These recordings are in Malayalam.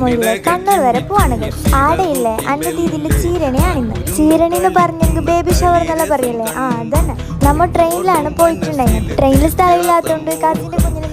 മൊയിലെ കണ്ണൂർ വരെ പോവാണ്. ആടെയില്ലേ അന്റെ രീതിയിൽ ചീരണിയാണിന്ന്. ചീരണി എന്ന് പറഞ്ഞെങ്കിൽ ബേബി ഷവർ എന്നല്ല പറയല്ലേ. അതന്നെ. നമ്മ ട്രെയിനിലാണ് പോയിട്ടുണ്ടായിരുന്നു. ട്രെയിനിൽ സ്ഥലമില്ലാത്തതുകൊണ്ട് കാസിന്റെ കുഞ്ഞിനെ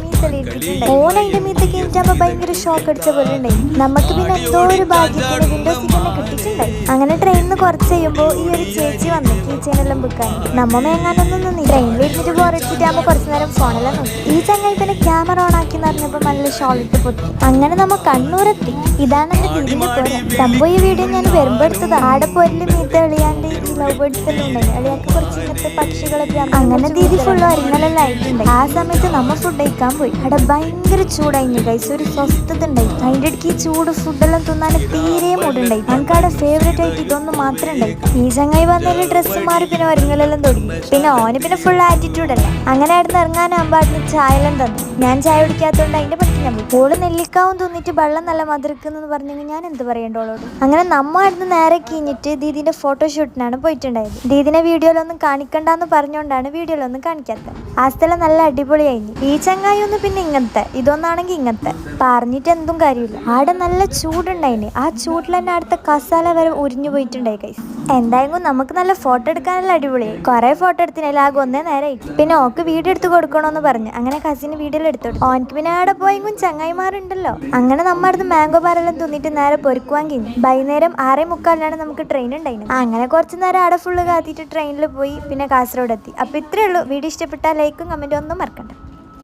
ഓൻ അതിന്റെ മീത്ത് കയറ്റാകുമ്പോ ഭയങ്കര ഷോക്ക് അടിച്ച പോലെ ഉണ്ടായി. നമുക്ക് പിന്നെ എന്തോ ഒരു ഭാഗ്യത്തിന് വിൻഡോ സീറ്റ് തന്നെ കിട്ടിയിട്ടുണ്ടായി. അങ്ങനെ ട്രെയിനിൽ നിന്ന് കുറച്ച് കഴിയുമ്പോ ഈ ഒരു ചേച്ചി വന്നു കീച്ചേനെല്ലാം ബുക്കാൻ. നമ്മ മേങ്ങാനൊന്നും നിന്നി. ട്രെയിനിൽ ഇരുന്നിട്ട് ബോറടിച്ചിട്ടാകുമ്പോ കുറച്ചു നേരം ഫോണെല്ലാം നോക്കി. ഈ ചങ്ങായി പിന്നെ ക്യാമറ ഓൺ ആക്കി പറഞ്ഞപ്പോ നല്ല ഷോളിട്ട് പൊട്ടി. അങ്ങനെ നമ്മ കണ്ണൂരെത്തി. ഇതാണ് എന്റെ വീടിന്റെ പോലെ. സംഭവം ഈ വീഡിയോ ഞാൻ വരുമ്പോ എടുത്തത്. ആടെ പോരില് മീത്ത് എളിയാണ്ട് ഈ ലവ് ബേർഡ്സ് എല്ലാം ഉണ്ടായി. എളിയാക്ക് കുറച്ച് ഇങ്ങനത്തെ പക്ഷികളൊക്കെ അങ്ങനെ ദീദി ഫുള്ള് ഒരുങ്ങലെല്ലാം ആയിട്ടുണ്ട്. ആ സമയത്ത് നമ്മ ഫുഡ് കഴിക്കാൻ പോയി. അവിടെ ഭയങ്കര ചൂടായിരുന്നു ഗൈസ്. ഒരു സ്വസ്ഥത ഉണ്ടായി. അതിൻ്റെ ഇടയ്ക്ക് ഈ ചൂട് ഫുഡെല്ലാം തിന്നാൻ തീരെ മൂടുണ്ടായി. നമുക്ക് അവിടെ ഫേവറേറ്റ് ആയിട്ട് ഇതൊന്നും മാത്രമേ ഉണ്ടായി. ഈ ചങ്ങായി വന്നതിൽ ഡ്രസ്സ് മാറി പിന്നെ ഒരുങ്ങലെല്ലാം തുടങ്ങി. പിന്നെ ഓന് പിന്നെ ഫുൾ ആറ്റിറ്റ്യൂഡ് അല്ല. അങ്ങനെ അവിടെ നിന്ന് ഇറങ്ങാനാകുമ്പോൾ ചായ എല്ലാം തന്നു. ഞാൻ ചായ കുടിക്കാത്തതുകൊണ്ട് അതിന്റെ പറ്റി ഞാൻ പോയി. ഓള് നെല്ലിക്കാവും തോന്നിട്ട് വെള്ളം നല്ല മധുരക്കുന്നെന്ന് പറഞ്ഞെങ്കിൽ ഞാൻ എന്ത് പറയണ്ടോളോട്. അങ്ങനെ നമ്മ അവിടുന്ന് നേരെ കഴിഞ്ഞിട്ട് ദീദിന്റെ ഫോട്ടോഷൂട്ടിനാണ് പോയിട്ടുണ്ടായത്. ദീദിനെ വീഡിയോയിലൊന്നും കാണിക്കണ്ടെന്ന് പറഞ്ഞുകൊണ്ടാണ് വീഡിയോയിലൊന്നും കാണിക്കാത്തത്. ആ സ്ഥലം നല്ല അടിപൊളിയായിരുന്നു. ഈ ചങ്ങായി ഒന്ന് പിന്നെ ഇങ്ങനത്തെ, ഇതൊന്നാണെങ്കിൽ ഇങ്ങനത്തെ പറഞ്ഞിട്ട് എന്തും കാര്യമില്ല. ആടെ നല്ല ചൂടുണ്ടായിന്. ആ ചൂടിൽ തന്നെ അടുത്ത കസാല വരെ ഉരിഞ്ഞു പോയിട്ടുണ്ടായി ഗൈസ്. എന്തായാലും നമുക്ക് നല്ല ഫോട്ടോ എടുക്കാനുള്ള അടിപൊളിയായി. കുറെ ഫോട്ടോ എടുത്തിനല്ല ആകെ ഒന്നേ നേരമായി. പിന്നെ ഓക്ക് വീഡിയോ എടുത്ത് കൊടുക്കണോന്ന് പറഞ്ഞു. അങ്ങനെ കസിന് വീഡിയോ എടുത്തു. ഓനക്ക് പിന്നെ ആടെ പോയെങ്കിലും ചങ്ങായിമാരുണ്ടല്ലോ. അങ്ങനെ നമ്മ അടുത്ത് മാംഗോ ബാറെല്ലാം തിന്നിട്ട് നേരെ പൊരുക്കുവാൻ കഴിഞ്ഞു. വൈകുന്നേരം 6:45 നമുക്ക് ട്രെയിൻ ഉണ്ടായിരുന്നു. അങ്ങനെ കുറച്ച് നേരം ആടെ ഫുള്ള് കാത്തിട്ട് ട്രെയിനിൽ പോയി പിന്നെ കാസർഗോഡ് എത്തി. അപ്പൊ ഇത്രയേ ഉള്ളൂ. വീഡിയോ ഇഷ്ടപ്പെട്ടാൽ ലൈക്കും കമന്റും ഒന്നും മറക്കണ്ട.